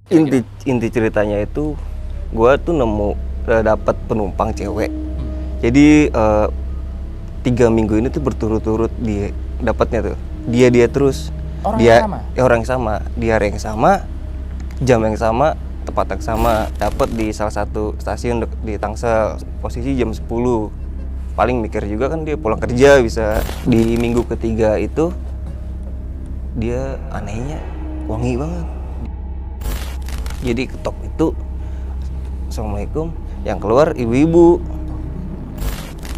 Inti inti ceritanya itu gue tuh nemu dapat penumpang cewek. Jadi 3 minggu ini tuh berturut-turut dia dapatnya tuh. Dia terus. Orang dia yang sama? orang yang sama, di hari yang sama, jam yang sama, tempat yang sama. Dapat di salah satu stasiun di Tangsel, posisi jam 10. Paling mikir juga kan dia pulang kerja bisa. Di minggu ketiga itu dia anehnya wangi banget. Jadi ketok itu, assalamualaikum, yang keluar ibu-ibu.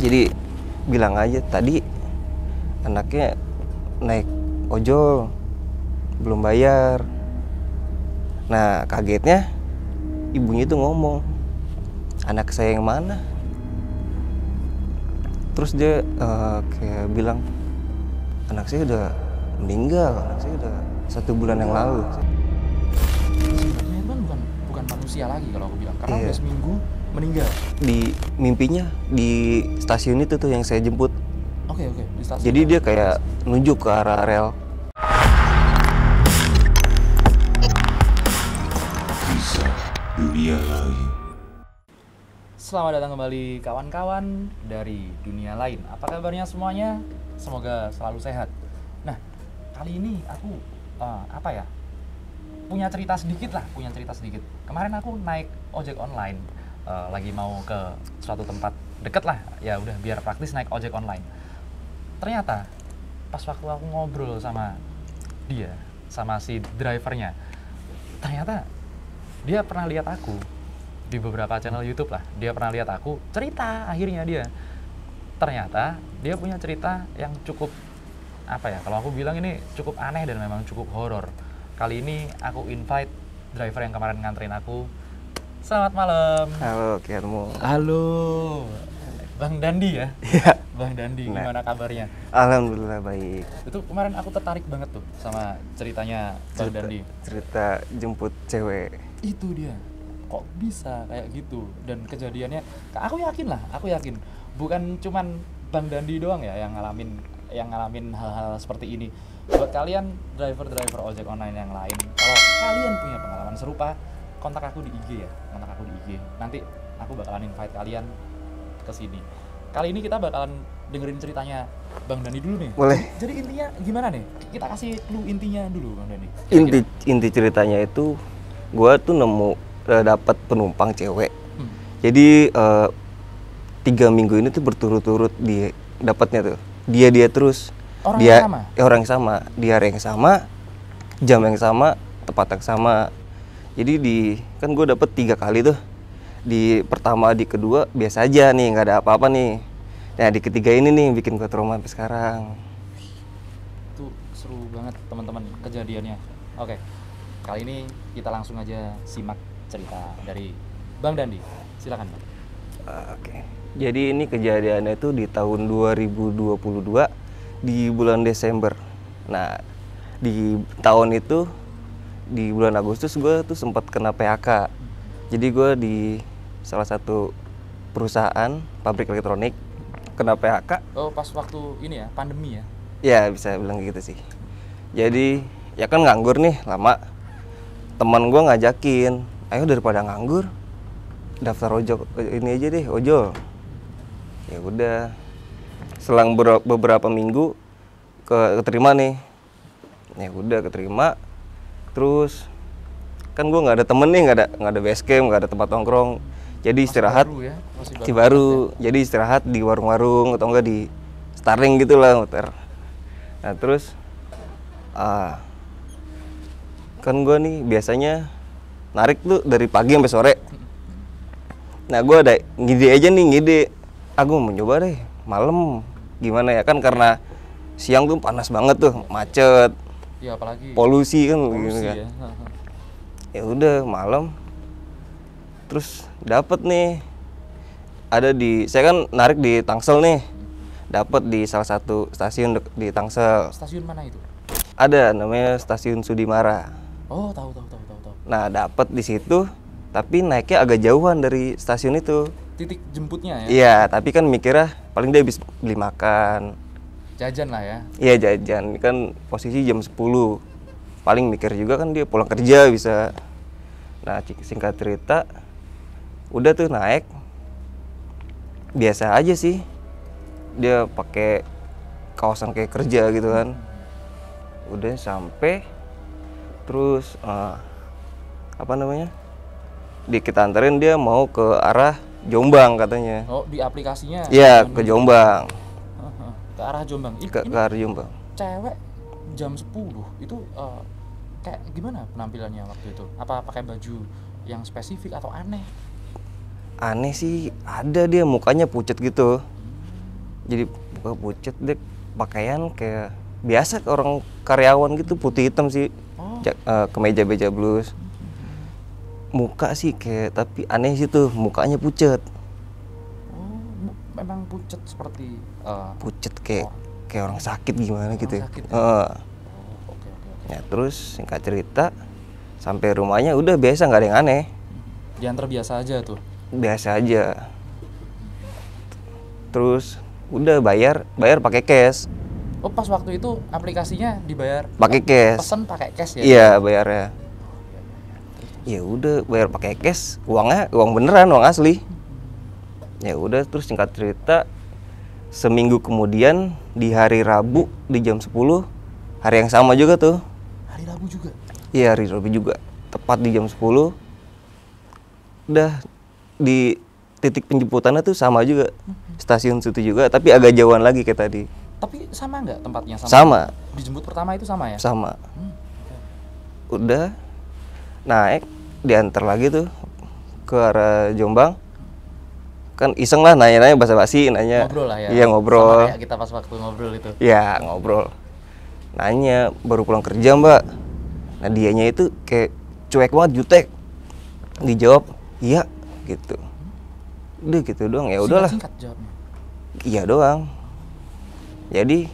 Jadi bilang aja tadi anaknya naik ojol belum bayar. Nah kagetnya ibunya itu ngomong, anak saya yang mana? Terus dia kayak bilang, anak saya udah meninggal, anak saya udah 1 bulan yang lalu. Sebenarnya itu kan bukan manusia lagi kalau aku bilang, karena udah seminggu meninggal. Di mimpinya di stasiun itu tuh yang saya jemput. Oke, di stasiun. Jadi dia kayak nunjuk ke arah rel. Kisah dunia lain. Selamat datang kembali kawan-kawan dari dunia lain. Apa kabarnya semuanya? Semoga selalu sehat. Nah, kali ini aku punya cerita sedikit. Kemarin aku naik ojek online, lagi mau ke suatu tempat deket lah. Ya udah biar praktis naik ojek online. Ternyata pas waktu aku ngobrol sama dia, sama si drivernya, ternyata dia pernah lihat aku di beberapa channel YouTube lah. Dia pernah lihat aku cerita, akhirnya dia ternyata dia punya cerita yang cukup kalau aku bilang ini cukup aneh dan memang cukup horor. Kali ini aku invite driver yang kemarin nganterin aku. Selamat malam. Halo, Kermo. Halo, Bang Dandi ya? Iya. Bang Dandi, gimana kabarnya? Alhamdulillah baik. Itu kemarin aku tertarik banget tuh sama ceritanya Bang Dandi. Cerita jemput cewek. Itu dia, kok bisa kayak gitu. Dan kejadiannya, aku yakin bukan cuman Bang Dandi doang ya yang ngalamin hal-hal seperti ini. Buat kalian driver ojek online yang lain, kalau kalian punya pengalaman serupa, kontak aku di IG ya, nanti aku bakalan invite kalian ke sini. Kali ini kita bakalan dengerin ceritanya Bang Dandi dulu nih. Boleh. Jadi intinya gimana nih? Kita kasih clue intinya dulu Bang Dandi. Inti ceritanya itu gue tuh nemu dapat penumpang cewek. Jadi 3 minggu ini tuh berturut-turut dia dapatnya tuh. Dia terus. Orang yang sama? Orang yang sama, di hari yang sama, jam yang sama, tempat yang sama. Jadi kan gue dapet 3 kali tuh. Di pertama, di kedua biasa aja nih, nggak ada apa-apa nih. Nah di ketiga ini nih bikin gue trauma sampai sekarang. Itu seru banget teman-teman kejadiannya. Oke, kali ini kita langsung aja simak cerita dari Bang Dandi. Silakan Bang. Oke. Jadi ini kejadiannya itu di tahun 2022 di bulan Desember. Nah di tahun itu di bulan Agustus gue tuh sempat kena PHK. Jadi gue di salah satu perusahaan pabrik elektronik kena PHK. Oh, pas waktu ini ya, pandemi ya? Ya bisa bilang gitu sih. Jadi ya kan nganggur nih lama. Teman gue ngajakin, ayo daripada nganggur daftar ojol ini aja deh, ojol. Ya udah. Selang beberapa minggu keterima nih. Ya udah keterima. Terus kan gue nggak ada temen nih, nggak ada base camp, nggak ada tempat nongkrong. Jadi istirahat masih baru. Jadi istirahat di warung-warung atau enggak di Starling gitu lah muter. Nah terus kan gue nih biasanya narik tuh dari pagi sampai sore. Nah gue ada ngide. Aku mau coba deh malam gimana ya, kan karena siang tuh panas banget tuh, macet. Ya apalagi polusi kan polusi kan. Ya. Ya udah malam. Terus dapat nih saya kan narik di Tangsel nih. Dapat di salah satu stasiun di Tangsel. Stasiun mana itu? Ada namanya Stasiun Sudimara. Oh, tahu. Nah, dapat di situ tapi naiknya agak jauhan dari stasiun itu. Titik jemputnya ya? Iya, tapi kan mikirnya paling dia habis beli makan. Jajan lah ya? Iya jajan, kan posisi jam 10. Paling mikir juga kan dia pulang kerja bisa. Nah singkat cerita udah tuh naik, biasa aja sih, dia pakai kaosan kayak kerja gitu kan. Udah sampai terus apa namanya, kita anterin, dia mau ke arah Jombang katanya. Oh, di aplikasinya? Iya, ke Jombang. Ke arah Jombang. Ke arah Jombang. Cewek jam 10 itu kayak gimana penampilannya waktu itu? Apa pakai baju yang spesifik atau aneh? Aneh sih, ada dia mukanya pucet gitu. Jadi muka pucet, dia pakaian kayak biasa ke orang karyawan gitu, putih hitam sih. Kemeja beja blus. Muka sih kayak, tapi aneh sih tuh, mukanya pucet. Memang pucet seperti pucet kayak orang sakit gimana orang gitu ya. Sakit, Oke. Ya terus singkat cerita sampai rumahnya udah biasa, nggak ada yang aneh. Diantar biasa aja tuh. Biasa aja. Terus udah bayar pakai cash. Oh, pas waktu itu aplikasinya dibayar Pakai cash. Pesen pakai cash ya? Iya, bayarnya. Ya udah bayar pakai cash, uangnya uang beneran, uang asli. Ya udah, terus singkat cerita seminggu kemudian di hari Rabu di jam 10, hari yang sama juga tuh. Hari Rabu juga? Iya, hari Rabu juga. Tepat di jam 10. Udah di titik penjemputannya tuh sama juga. Stasiun situ juga, tapi agak jauhan lagi kayak tadi. Tapi sama nggak tempatnya? Sama. Dijemput pertama itu sama ya? Sama. Udah naik, diantar lagi tuh ke arah Jombang. Kan iseng lah nanya-nanya basa-basi, nanya. Ngobrol lah ya? Iya, ngobrol. Sama kayak kita pas waktu ngobrol itu? Iya, ngobrol. Nanya, baru pulang kerja mbak. Nah dianya itu kayak cuek banget, jutek. Dijawab, iya gitu. Udah gitu doang, ya udahlah. Singkat jawabnya? Iya doang. Jadi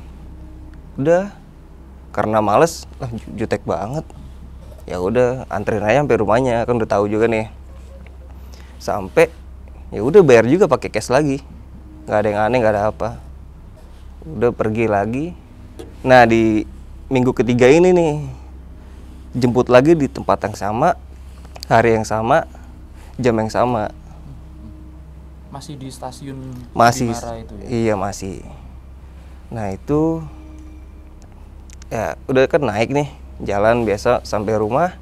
udah, karena males, jutek banget. Ya udah, anterin aja sampai rumahnya, kan udah tahu juga nih. Sampai ya udah bayar juga pakai cash lagi. Nggak ada yang aneh, nggak ada apa. Udah pergi lagi. Nah di minggu ketiga ini nih, jemput lagi di tempat yang sama, hari yang sama, jam yang sama. Masih di stasiun Masih. Bimara itu ya? Iya masih. Nah itu ya udah kan naik nih, jalan biasa sampai rumah,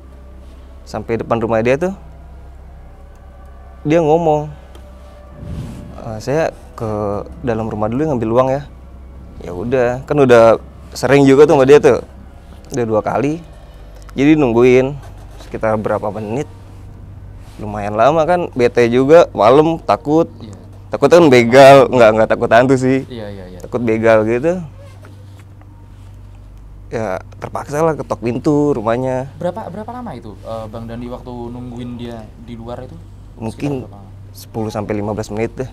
sampai depan rumah dia tuh, dia ngomong, saya ke dalam rumah dulu ngambil uang ya. Ya udah, kan udah sering juga tuh sama dia tuh, udah 2 kali. Jadi nungguin sekitar berapa menit, lumayan lama kan, bete juga, malam takut. Iya. Takut kan begal, nggak takut hantu sih. Iya. Takut begal gitu. Ya terpaksa lah ketok pintu rumahnya. Berapa lama itu Bang Dandi waktu nungguin dia di luar itu? Mungkin 10 sampai 15 menit deh.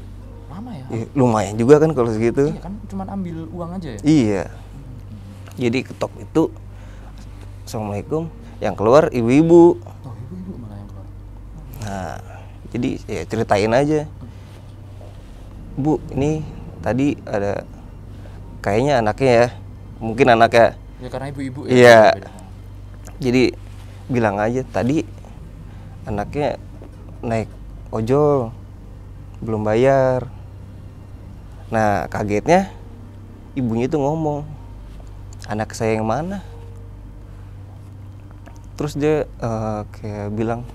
Lama ya? Ya, lumayan juga kan kalau segitu. Iya kan, cuma ambil uang aja ya? Iya. Jadi ketok itu, assalamualaikum, yang keluar ibu-ibu. Oh, ibu-ibu malah yang keluar. Nah, jadi ya ceritain aja. Bu, ini tadi ada kayaknya anaknya ya, mungkin anaknya. Ya karena ibu-ibu ya. Iya. Beda. Jadi bilang aja tadi anaknya naik ojol, belum bayar. Nah kagetnya ibunya itu ngomong, anak saya yang mana? Terus dia kayak bilang,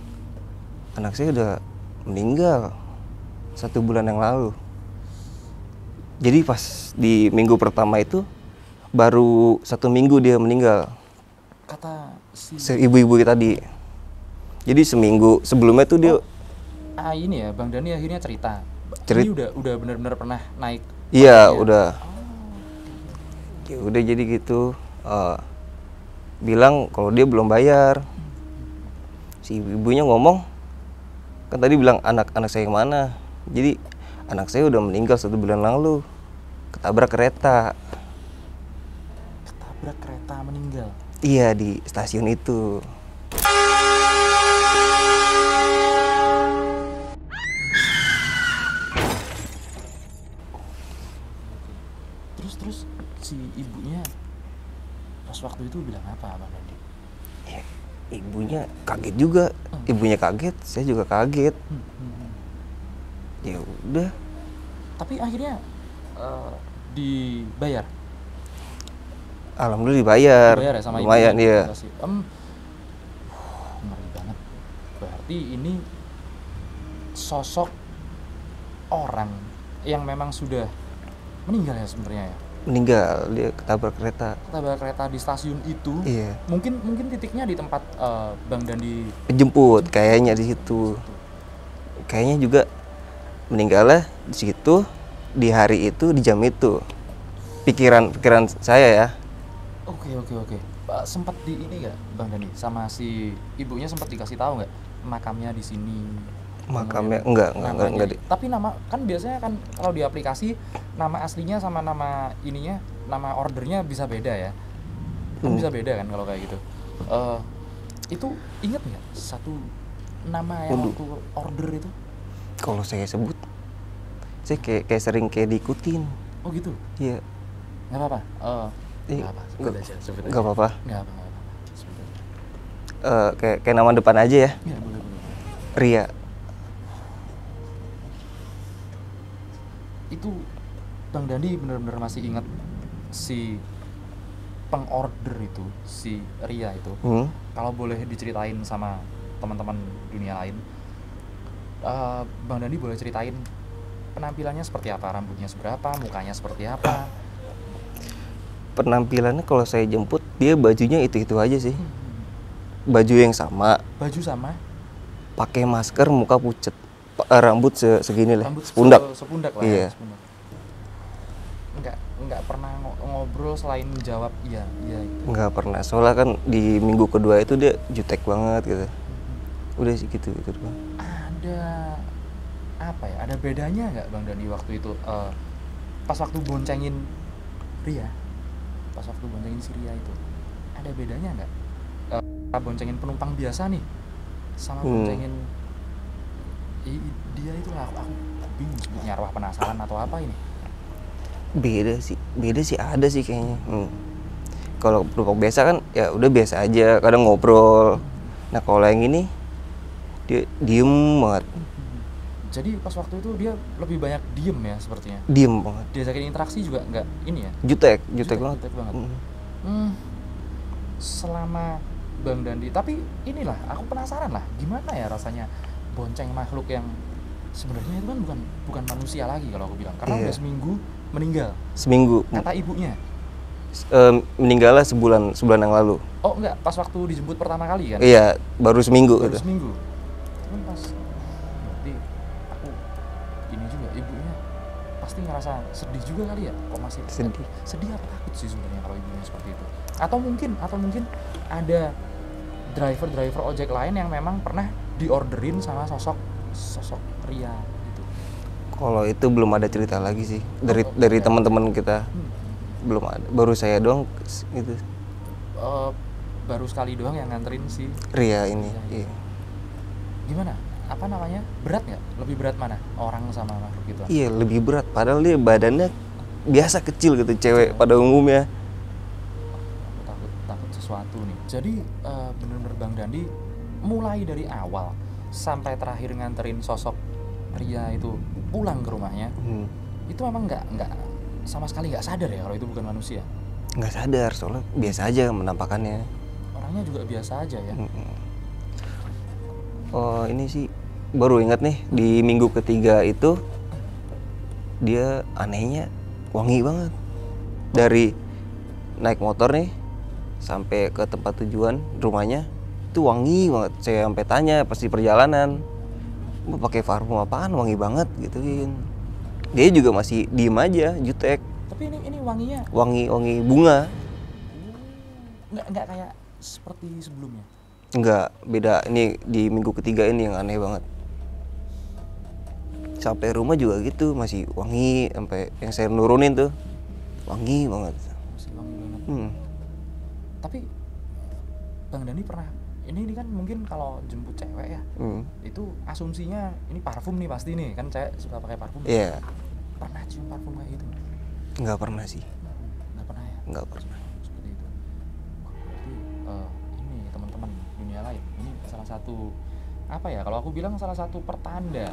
anak saya udah meninggal 1 bulan yang lalu. Jadi pas di minggu pertama itu baru 1 minggu dia meninggal. Kata si Ibu-ibu tadi. Jadi seminggu sebelumnya tuh dia. ini ya Bang Dani akhirnya cerita. Ini udah benar-benar pernah naik. Iya udah. Ya udah jadi gitu. Bilang kalau dia belum bayar. Si ibunya ngomong, kan tadi bilang anak saya yang mana. Jadi anak saya udah meninggal 1 bulan lalu, ketabrak kereta. Ketabrak kereta meninggal? Iya, di stasiun itu. Terus si ibunya pas waktu itu bilang apa Bang Dandi? Ya, ibunya kaget juga. Ibunya kaget, saya juga kaget. Ya udah, Tapi akhirnya dibayar. alhamdulillah dibayar. Dibayar ya sama Lumayan ibunya, iya. dikasih. Ngeri banget. Berarti ini sosok orang yang memang sudah meninggal ya sebenarnya ya. Meninggal, dia ketabrak kereta. Ketabrak kereta di stasiun itu. Iya. Mungkin titiknya di tempat Bang Dandi Penjemput kayaknya di situ. Kayaknya juga meninggalnya di situ, di hari itu, di jam itu. Pikiran saya ya. Oke. Sempat di ini nggak Bang Dandi sama si ibunya sempat dikasih tahu nggak makamnya di sini? Makamnya Kemudian enggak namanya. Tapi nama kan biasanya kan kalau di aplikasi nama aslinya sama nama ininya, nama ordernya bisa beda ya. Kan bisa beda kan kalau kayak gitu. Itu inget nggak satu nama yang waktu order itu? Kalau saya sebut, saya kayak sering diikutin. Oh gitu. Iya. Nggak apa-apa. Iya. Nggak apa. Sebut aja. Nggak apa-apa. Nggak apa-apa. Sebut aja. Kayak nama depan aja ya. Iya boleh. Ria. Itu Bang Dandi benar-benar masih ingat si pengorder itu, si Ria itu. Kalau boleh diceritain sama teman-teman dunia lain, Bang Dandi boleh ceritain penampilannya seperti apa, rambutnya seberapa, mukanya seperti apa? Penampilannya kalau saya jemput, dia bajunya itu aja sih. Baju yang sama, Baju sama, pakai masker, muka pucet, rambut segini lah, rambut sepundak. sepundak lah Iya. ya, sepundak. Enggak pernah ngobrol selain jawab iya itu. Nggak pernah, soalnya kan di minggu kedua itu dia jutek banget gitu. Udah sih gitu doang. Ada apa ya? Ada bedanya nggak Bang Dandi waktu itu pas waktu boncengin Ria? Pas waktu boncengin si Ria itu ada bedanya nggak? Boncengin penumpang biasa nih sama boncengin dia itu lah, aku bingung sebutnya, arwah penasaran atau apa ini? Beda sih ada sih kayaknya. Kalau penumpang biasa kan ya udah biasa aja, kadang ngobrol. Nah kalau yang ini dia diem banget, Jadi pas waktu itu dia lebih banyak diem ya sepertinya. diem banget, Diajakin interaksi juga nggak ini ya? jutek banget. Jutek banget. Selama Bang Dandi, tapi inilah aku penasaran lah, gimana ya rasanya bonceng makhluk yang sebenarnya itu kan bukan manusia lagi kalau aku bilang, karena Iya. udah seminggu meninggal. Seminggu. Kata ibunya. Meninggalnya sebulan yang lalu. Oh enggak, pas waktu dijemput pertama kali kan? Iya, baru seminggu Baru gitu. seminggu. Cuman pas berarti aku ini juga ibunya pasti ngerasa sedih juga kali ya, kok masih Sedih. sedih apa takut sih sebenarnya kalau ibunya seperti itu. Atau mungkin ada driver ojek lain yang memang pernah diorderin sama sosok Ria gitu. Kalau itu belum ada cerita lagi sih dari ya. teman-teman kita. Belum ada, baru saya doang gitu. Baru sekali doang yang nganterin si Ria ini. Iya. Iya. Gimana? Apa namanya? Berat nggak? Lebih berat mana? Orang sama makhluk gitu? Iya, lebih berat. Padahal dia badannya biasa kecil gitu, cewek pada umumnya. Aku takut sesuatu nih. Jadi bener-bener Bang Dandi mulai dari awal sampai terakhir nganterin sosok Ria itu pulang ke rumahnya, itu memang nggak sama sekali nggak sadar ya kalau itu bukan manusia. Nggak sadar, soalnya biasa aja menampakannya. Orangnya juga biasa aja ya. Oh ini sih baru ingat nih, di minggu ketiga itu dia anehnya wangi banget. Dari naik motor nih sampai ke tempat tujuan rumahnya itu wangi banget. Saya sampai tanya pas di perjalanan, mau pakai parfum apaan, wangi banget gituin. Dia juga masih diem aja, jutek. Tapi ini wanginya Wangi bunga. nggak kayak seperti sebelumnya. Enggak, beda. Ini di minggu ketiga ini yang aneh banget. Sampai rumah juga gitu, masih wangi. Sampai yang saya nurunin tuh wangi banget. Masih wangi banget. Tapi Bang Dandi pernah ini kan mungkin kalau jemput cewek ya, itu asumsinya ini parfum nih pasti nih, kan cewek suka pakai parfum. Iya. Pernah cium parfum kayak gitu? Enggak pernah sih. Nggak pernah ya? Enggak pernah. Seperti itu. Wah, berarti ini teman-teman dunia lain, ini salah satu apa ya, kalau aku bilang salah satu pertanda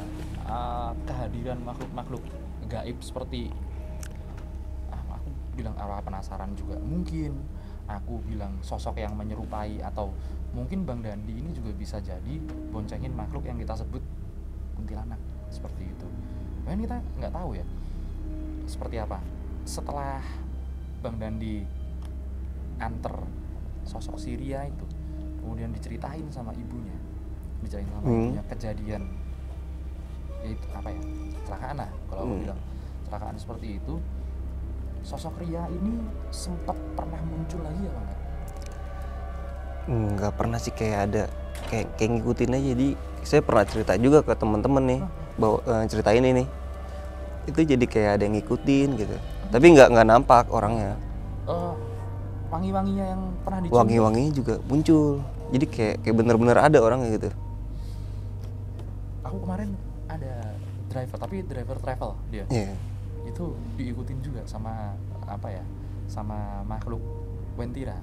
kehadiran makhluk-makhluk gaib seperti aku bilang arwah penasaran juga mungkin, aku bilang sosok yang menyerupai, atau mungkin Bang Dandi ini juga bisa jadi boncengin makhluk yang kita sebut kuntilanak seperti itu. Bahkan kita nggak tahu ya seperti apa setelah Bang Dandi anter sosok Syria itu, kemudian diceritain sama ibunya kejadian yaitu apa ya, kecelakaan lah kalau aku bilang, kecelakaan seperti itu. Sosok Ria ini sempat pernah muncul lagi ya Bang? Nggak pernah sih, kayak ada kayak ngikutin aja. Jadi saya pernah cerita juga ke teman-teman nih bahwa ceritain ini itu jadi kayak ada yang ngikutin gitu, tapi nggak nampak orangnya. Wangi-wanginya yang pernah dicium, wangi-wanginya juga muncul, jadi kayak bener-bener ada orangnya gitu. Aku kemarin ada driver, tapi driver travel dia. Yeah. Itu diikutin juga sama apa ya, sama makhluk Wentira.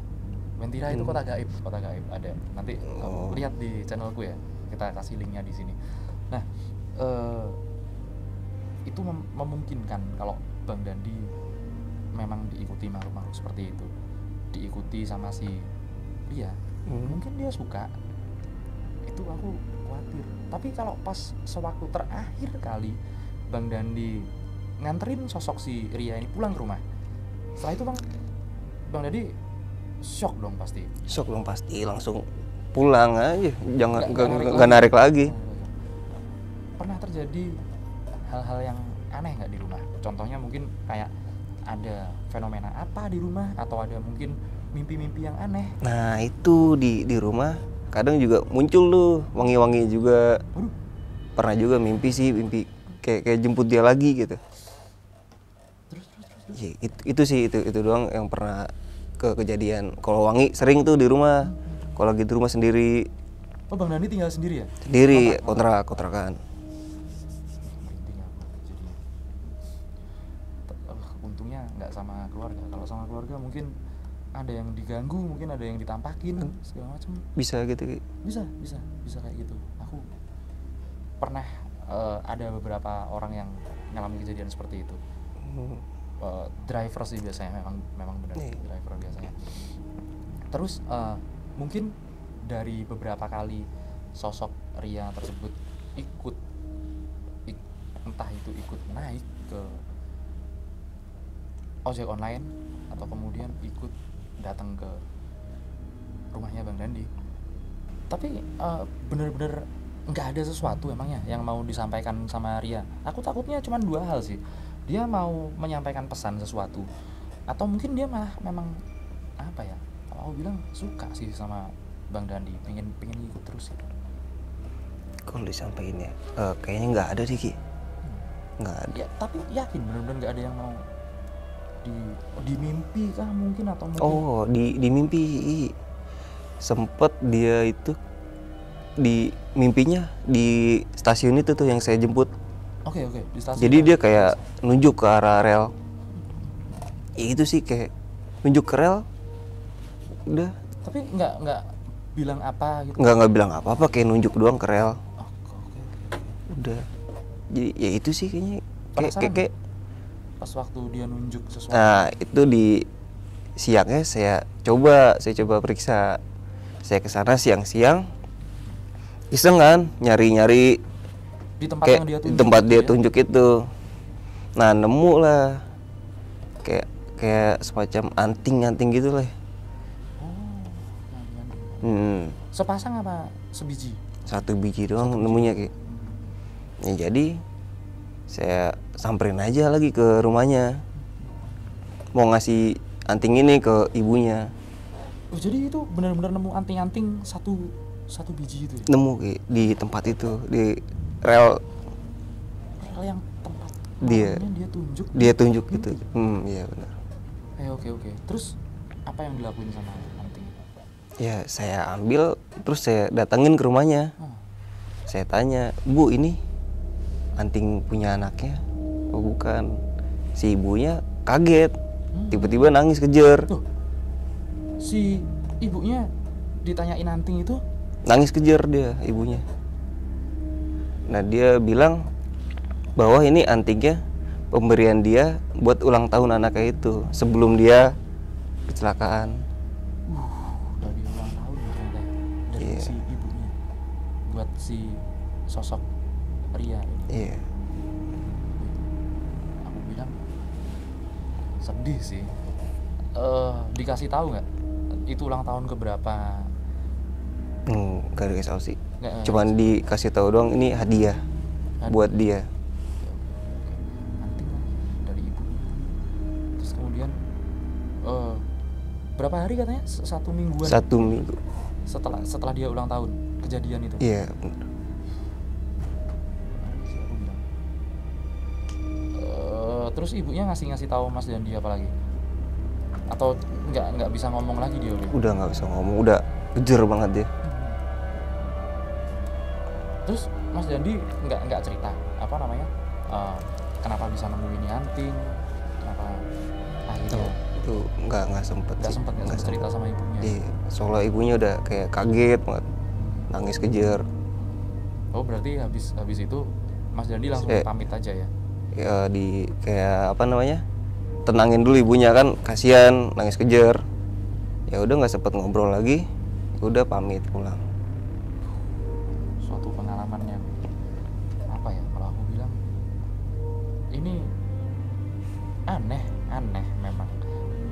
Wentira itu kota gaib ada. Nanti kamu lihat di channelku ya, kita kasih linknya di sini. Nah, itu memungkinkan kalau Bang Dandi memang diikuti makhluk-makhluk seperti itu, diikuti sama si Ria. Mungkin dia suka. Itu aku khawatir. Tapi kalau pas sewaktu terakhir kali Bang Dandi nganterin sosok si Ria ini pulang ke rumah, setelah itu Bang Dandi shock dong pasti, langsung pulang aja, jangan nggak narik lagi. Pernah terjadi hal-hal yang aneh nggak di rumah? Contohnya mungkin kayak ada fenomena apa di rumah, atau ada mungkin mimpi-mimpi yang aneh. Nah itu di rumah kadang juga muncul tuh wangi-wangi juga. Waduh. Pernah juga mimpi kayak jemput dia lagi gitu. Terus. Ya, itu doang yang pernah kejadian. Kalau wangi sering tuh di rumah. Kalau lagi di rumah sendiri. Oh, Bang Dandi tinggal sendiri ya? Sendiri, kontrakan. Untungnya nggak sama keluarga. Kalau sama keluarga mungkin ada yang diganggu, mungkin ada yang ditampakin segala macam. Bisa gitu. Bisa kayak gitu. Aku pernah ada beberapa orang yang ngalami kejadian seperti itu. Driver sih biasanya, memang benar driver biasanya. Terus mungkin dari beberapa kali sosok Ria tersebut entah itu ikut naik ke ojek online, atau kemudian ikut datang ke rumahnya Bang Dandi. Tapi bener-bener nggak ada sesuatu emangnya yang mau disampaikan sama Ria. Aku takutnya cuma dua hal sih. Dia mau menyampaikan pesan sesuatu, atau mungkin dia malah memang apa ya, kalau aku bilang suka sih sama Bang Dandi, pengen ikut terus gitu. Kalau disampaikan ya kayaknya nggak ada sih Ki. Nggak ada Ya, tapi yakin bener-bener nggak ada yang mau di mimpi kah mungkin, atau mungkin di mimpi sempet dia itu di mimpinya di stasiun itu tuh yang saya jemput. Oke, di stasiun. Jadi dia kayak nunjuk ke arah rel. Ya itu sih, kayak nunjuk ke rel. Udah. Tapi nggak bilang apa gitu. Nggak bilang apa-apa, kayak nunjuk doang ke rel. Oke. Udah. Jadi ya itu sih kayaknya. Kayak pas waktu dia nunjuk sesuatu. Nah, itu di siangnya saya coba periksa. Saya ke sana siang-siang. Iseng kan nyari-nyari Di tempat kayak yang dia tunjuk. Di tempat dia ya? tunjuk itu. Nah, nemu lah. Kayak semacam anting gitu lah. Sepasang apa sebiji? Satu biji doang nemunya Ki. Ya jadi saya samperin aja lagi ke rumahnya, mau ngasih anting ini ke ibunya. Oh, jadi itu benar-benar nemu anting-anting satu biji itu ya? Nemu Ki, di tempat itu, di rel yang tempat dia tunjuk gitu. Iya benar. Oke. Terus apa yang dilakuin sama anting? Ya saya ambil, terus saya datengin ke rumahnya. Saya tanya, "Bu, ini anting punya anaknya?" "Oh bukan." Si ibunya kaget, tiba-tiba nangis kejer. Tuh, si ibunya ditanyain anting itu? Nangis kejer dia, ibunya. Nah dia bilang bahwa ini antingnya pemberian dia buat ulang tahun anaknya itu sebelum dia kecelakaan. Dari ulang tahun ternyata dari Iya. si ibunya buat si sosok Ria ini. Iya. Aku bilang sedih sih. Dikasih tahu nggak itu ulang tahun keberapa? Gak dikasih tahu sih. Nggak, Cuman dikasih tahu doang ini hadiah buat dia. anting lagi dari ibunya. Terus kemudian berapa hari katanya? Satu mingguan 1 minggu. setelah dia ulang tahun kejadian itu. Iya bener. Aku bilang. Terus ibunya ngasih tahu Mas Dandi apa lagi? Atau nggak bisa ngomong lagi dia udah? Udah nggak bisa ngomong, udah kejer banget dia. Terus Mas Dandi nggak cerita apa namanya? Kenapa bisa nemu ini anting? Kenapa akhirnya Itu nggak sempet nggak sih. sempat Nggak cerita sempet. sama ibunya? Iya, soalnya ibunya udah kayak kaget banget, nangis kejer. Oh berarti habis itu Mas Dandi langsung pamit aja ya? Ya di kayak apa namanya, tenangin dulu ibunya kan, kasihan nangis kejer. Ya udah nggak sempet ngobrol lagi, udah pamit pulang. Suatu pengalaman yang apa ya, kalau aku bilang ini aneh memang.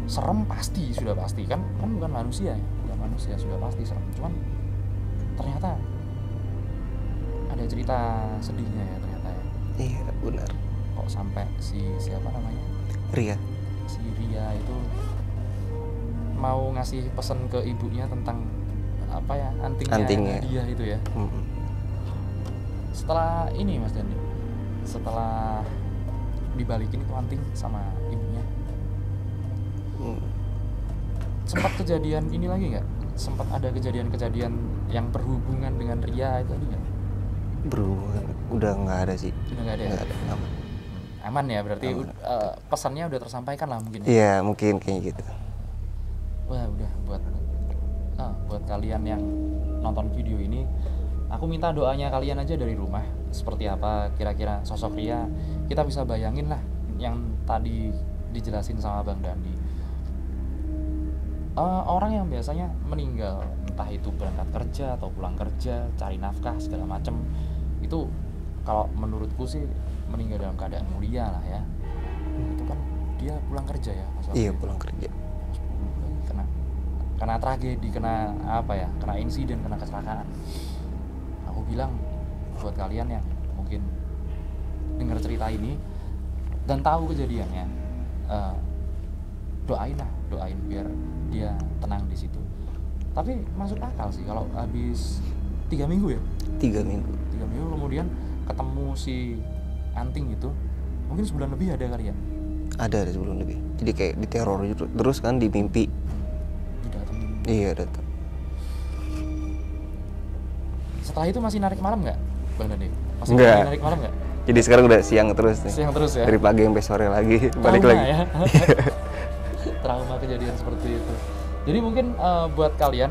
Serem pasti, sudah pasti kan bukan manusia ya, bukan manusia, sudah pasti serem. Cuman ternyata ada cerita sedihnya ya ternyata ya. Iya benar. Kok sampai siapa namanya, Ria. si Ria itu mau ngasih pesan ke ibunya tentang apa ya, antingnya dia itu ya. Setelah ini Mas Dandi, setelah dibalikin itu anting sama ibunya, sempat kejadian ini lagi nggak? Sempat ada kejadian-kejadian yang berhubungan dengan Ria itu tadi nggak? Berhubungan udah nggak ada sih. Udah nggak ada ya? Nggak ada, aman. Aman ya berarti. Aman. Pesannya udah tersampaikan lah mungkin ya? Iya mungkin kayak gitu. Wah udah buat kalian yang nonton video ini, aku minta doanya kalian aja dari rumah. Seperti apa kira-kira sosok Ria, kita bisa bayangin lah yang tadi dijelasin sama Bang Dandi. Orang yang biasanya meninggal, entah itu berangkat kerja atau pulang kerja, cari nafkah segala macem, itu kalau menurutku sih meninggal dalam keadaan mulia lah ya. Itu kan dia pulang kerja ya Mas Wahyu? Iya pulang kerja. Kena tragedi, kena apa ya, kena insiden, kena kecelakaan. Aku bilang buat kalian yang mungkin dengar cerita ini dan tahu kejadiannya, doain biar dia tenang di situ. Tapi masuk akal sih kalau habis 3 minggu ya, 3 minggu. 3 minggu kemudian ketemu si anting itu, mungkin sebulan lebih ada kali ya. Ada sebelum lebih. Jadi kayak diteror terus kan di mimpi. Didatengin. Iya datang. Setelah itu masih narik malam nggak Bang Dandi? Masih Nggak. narik malam nggak? Jadi sekarang udah siang terus nih. Siang terus ya? Dari pagi sampai sore lagi, balik Trauma lagi. ya. Trauma kejadian seperti itu. Jadi mungkin buat kalian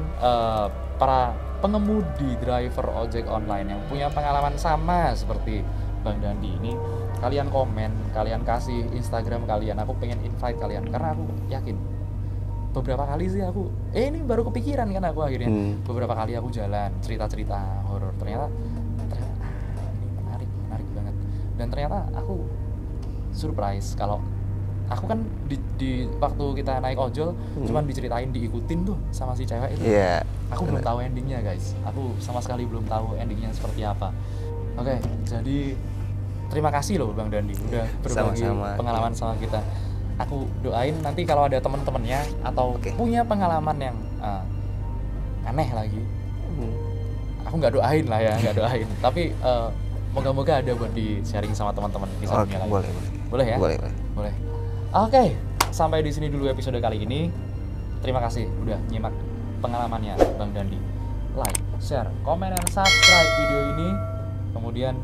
para pengemudi driver ojek online yang punya pengalaman sama seperti Bang Dandi ini, kalian komen, kalian kasih Instagram kalian, aku pengen invite kalian karena aku yakin beberapa kali sih aku ini baru kepikiran kan aku akhirnya. Beberapa kali aku jalan cerita-cerita horor, ternyata ini menarik banget. Dan ternyata aku surprise kalau aku kan di waktu kita naik ojol cuman diceritain, diikutin tuh sama si cewek itu. Iya. Aku belum tahu endingnya guys, aku sama sekali belum tahu endingnya seperti apa. Oke, jadi terima kasih loh Bang Dandi udah berbagi Sama-sama. pengalaman sama kita. Aku doain nanti kalau ada teman-temannya atau punya pengalaman yang aneh lagi, aku nggak doain lah ya, nggak doain. Tapi moga-moga ada buat di sharing sama teman-teman di Oke, dunia lain. boleh ya? Boleh. Oke, sampai di sini dulu episode kali ini. Terima kasih udah nyimak pengalamannya Bang Dandi. Like, share, komen, dan subscribe video ini. Kemudian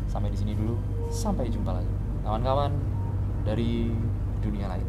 sampai di sini dulu. Sampai jumpa lagi, kawan-kawan dari dunia lain.